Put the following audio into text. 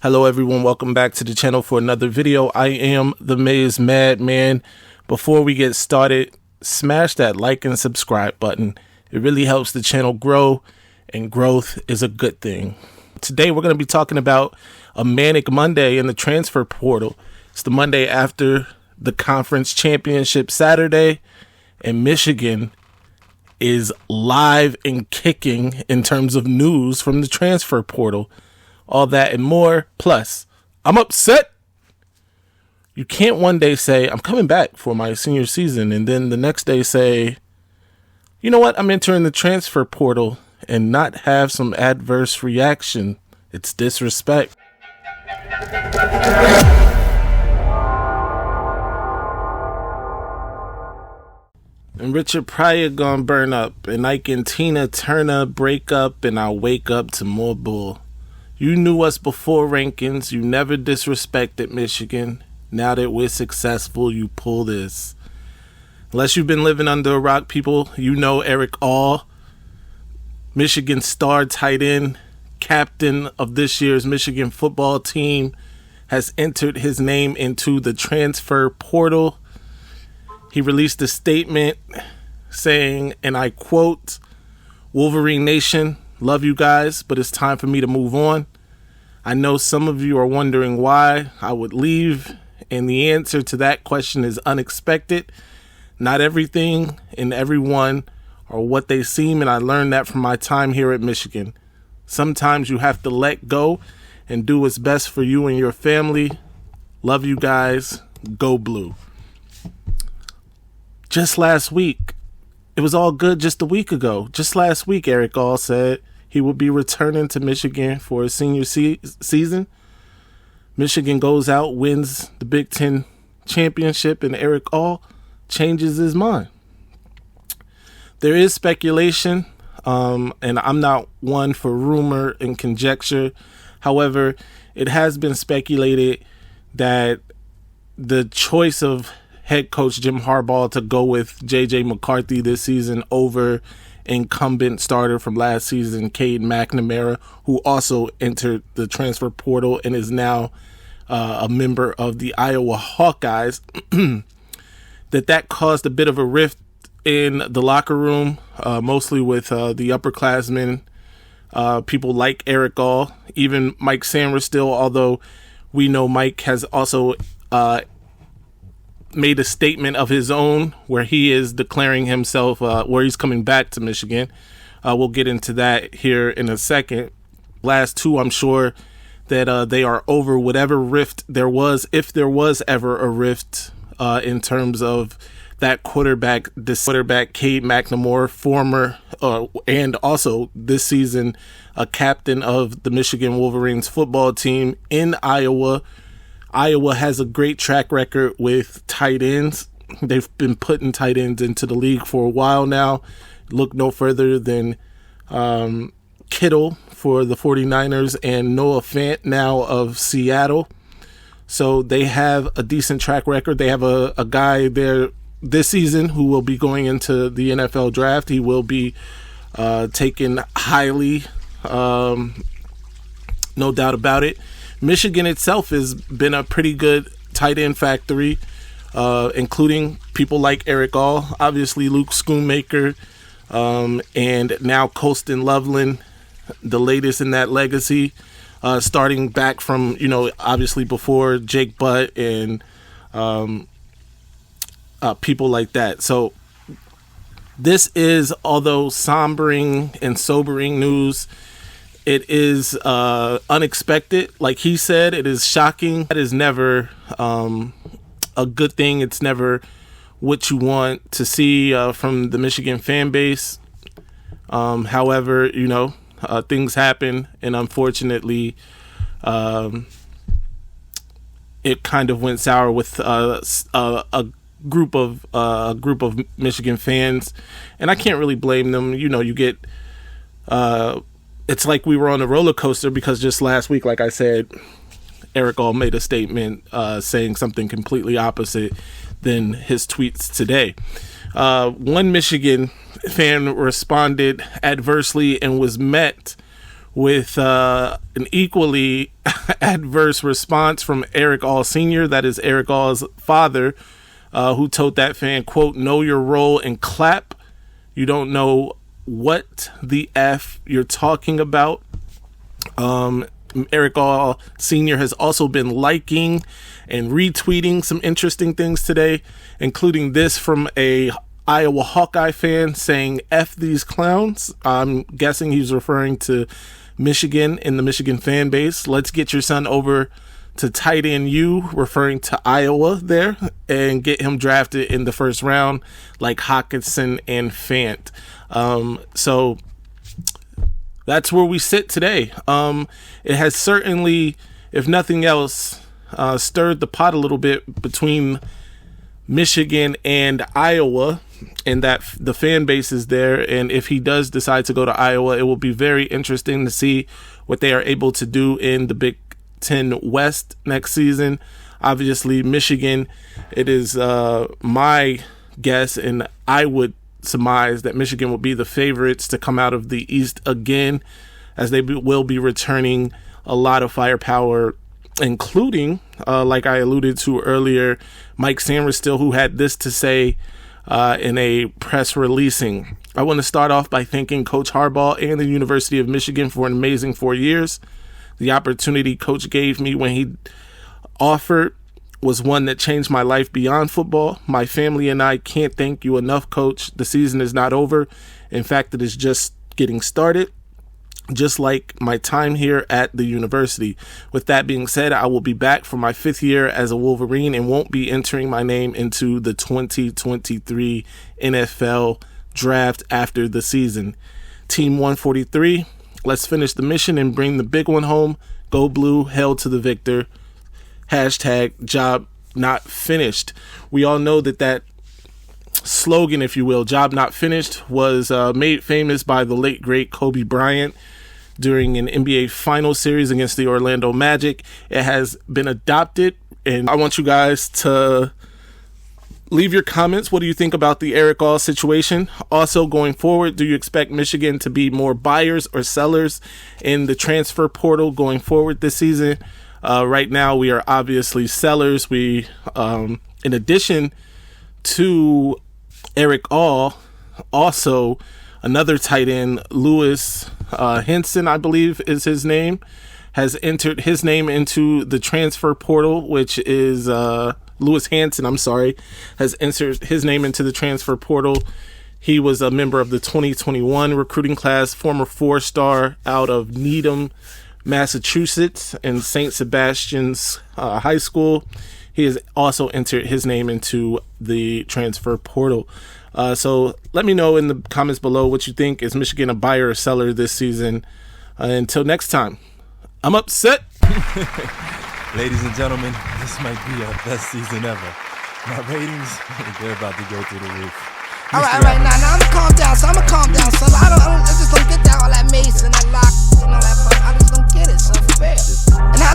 Hello everyone, welcome back to the channel for another video. I am the Maze Madman. Before we get started, smash that like and subscribe button. It really helps the channel grow, and growth is a good thing. Today we're going to be talking about a manic Monday in the transfer portal. It's the Monday after the conference championship Saturday, and Michigan is live and kicking in terms of news from the transfer portal. All that and more. Plus, I'm upset. You can't one day say, I'm coming back for my senior season, and then the next day say, you know what, I'm entering the transfer portal, and not have some adverse reaction. It's disrespect. And Richard Pryor gonna burn up, and Ike and Tina Turner break up, and I'll wake up to more bull. You knew us before rankings. You never disrespected Michigan. Now that we're successful, you pull this. Unless you've been living under a rock, people, you know Erick All, Michigan star tight end, captain of this year's Michigan football team, has entered his name into the transfer portal. He released a statement saying, and I quote, "Wolverine Nation, love you guys, but it's time for me to move on. I know some of you are wondering why I would leave, and the answer to that question is unexpected. Not everything and everyone are what they seem, and I learned that from my time here at Michigan. Sometimes you have to let go and do what's best for you and your family. Love you guys. Go Blue." Just last week, it was all good just a week ago. Just last week, Erick All said he will be returning to Michigan for his senior season. Michigan goes out, wins the Big Ten championship, and Erick All changes his mind. There is speculation, and I'm not one for rumor and conjecture. However, it has been speculated that the choice of head coach Jim Harbaugh to go with J.J. McCarthy this season over incumbent starter from last season, Cade McNamara, who also entered the transfer portal and is now a member of the Iowa Hawkeyes, that caused a bit of a rift in the locker room, mostly with the upperclassmen, people like Erick All, even Mike Sainristil, although we know Mike has also made a statement of his own where he is declaring himself, where he's coming back to Michigan. We'll get into that here in a second. Last two, I'm sure that they are over whatever rift there was, if there was ever a rift in terms of that quarterback, Cade McNamara, former and also this season a captain of the Michigan Wolverines football team in Iowa. Iowa has a great track record with tight ends. They've been putting tight ends into the league for a while now. Look no further than Kittle for the 49ers and Noah Fant now of Seattle. So they have a decent track record. They have a guy there this season who will be going into the NFL draft. He will be taken highly, no doubt about it. Michigan itself has been a pretty good tight end factory, including people like Erick All, obviously Luke Schoonmaker, and now Colston Loveland, the latest in that legacy, starting back from, obviously before Jake Butt and people like that. So this is, although sombering and sobering news, it is unexpected. Like he said, it is shocking. That is never a good thing. It's never what you want to see from the Michigan fan base. However, things happen, and unfortunately, it kind of went sour with a group of Michigan fans, and I can't really blame them. You get. It's like we were on a roller coaster because just last week, like I said, Erick All made a statement saying something completely opposite than his tweets today. One Michigan fan responded adversely and was met with an equally adverse response from Erick All Sr., that is Erick All's father, who told that fan, quote, "Know your role and clap. You don't know what the F you're talking about." Erick All Sr. has also been liking and retweeting some interesting things today, including this from a Iowa Hawkeye fan saying, "F these clowns." I'm guessing he's referring to Michigan in the Michigan fan base. "Let's get your son over to tight end U," referring to Iowa there, "and get him drafted in the first round like Hawkinson and Fant." So that's where we sit today. It has certainly, if nothing else, stirred the pot a little bit between Michigan and Iowa, and that the fan base is there. And if he does decide to go to Iowa, it will be very interesting to see what they are able to do in the Big Ten West next season. Obviously, Michigan, it is my guess, and I would surmise that Michigan will be the favorites to come out of the East again, as they will be returning a lot of firepower, including, like I alluded to earlier, Mike Sainristil, who had this to say in a press releasing. "I want to start off by thanking Coach Harbaugh and the University of Michigan for an amazing 4 years. The opportunity Coach gave me when he offered was one that changed my life beyond football. My family and I can't thank you enough, Coach. The season is not over. In fact, it is just getting started, just like my time here at the university. With that being said, I will be back for my 5th year as a Wolverine and won't be entering my name into the 2023 NFL draft after the season. Team 143, let's finish the mission and bring the big one home. Go Blue, hail to the victor. Hashtag job not finished." We all know that slogan, if you will, "job not finished," was made famous by the late, great Kobe Bryant during an NBA final series against the Orlando Magic. It has been adopted, and I want you guys to leave your comments. What do you think about the Erick All situation? Also, going forward, do you expect Michigan to be more buyers or sellers in the transfer portal going forward this season? Right now, we are obviously sellers. We, in addition to Erick All, also another tight end, Lewis Henson, I believe is his name, has entered his name into the transfer portal, which is Lewis Hanson, has entered his name into the transfer portal. He was a member of the 2021 recruiting class, former 4-star out of Needham, Massachusetts, and St. Sebastian's High School. He has also entered his name into the transfer portal. So let me know in the comments below what you think. Is Michigan a buyer or seller this season? Until next time, I'm upset. Ladies and gentlemen, this might be our best season ever. My ratings, they're about to go through the roof. All right, now I'm gonna calm down. So I just don't get that all that mace and that lock and all that. I just don't get it. So fair.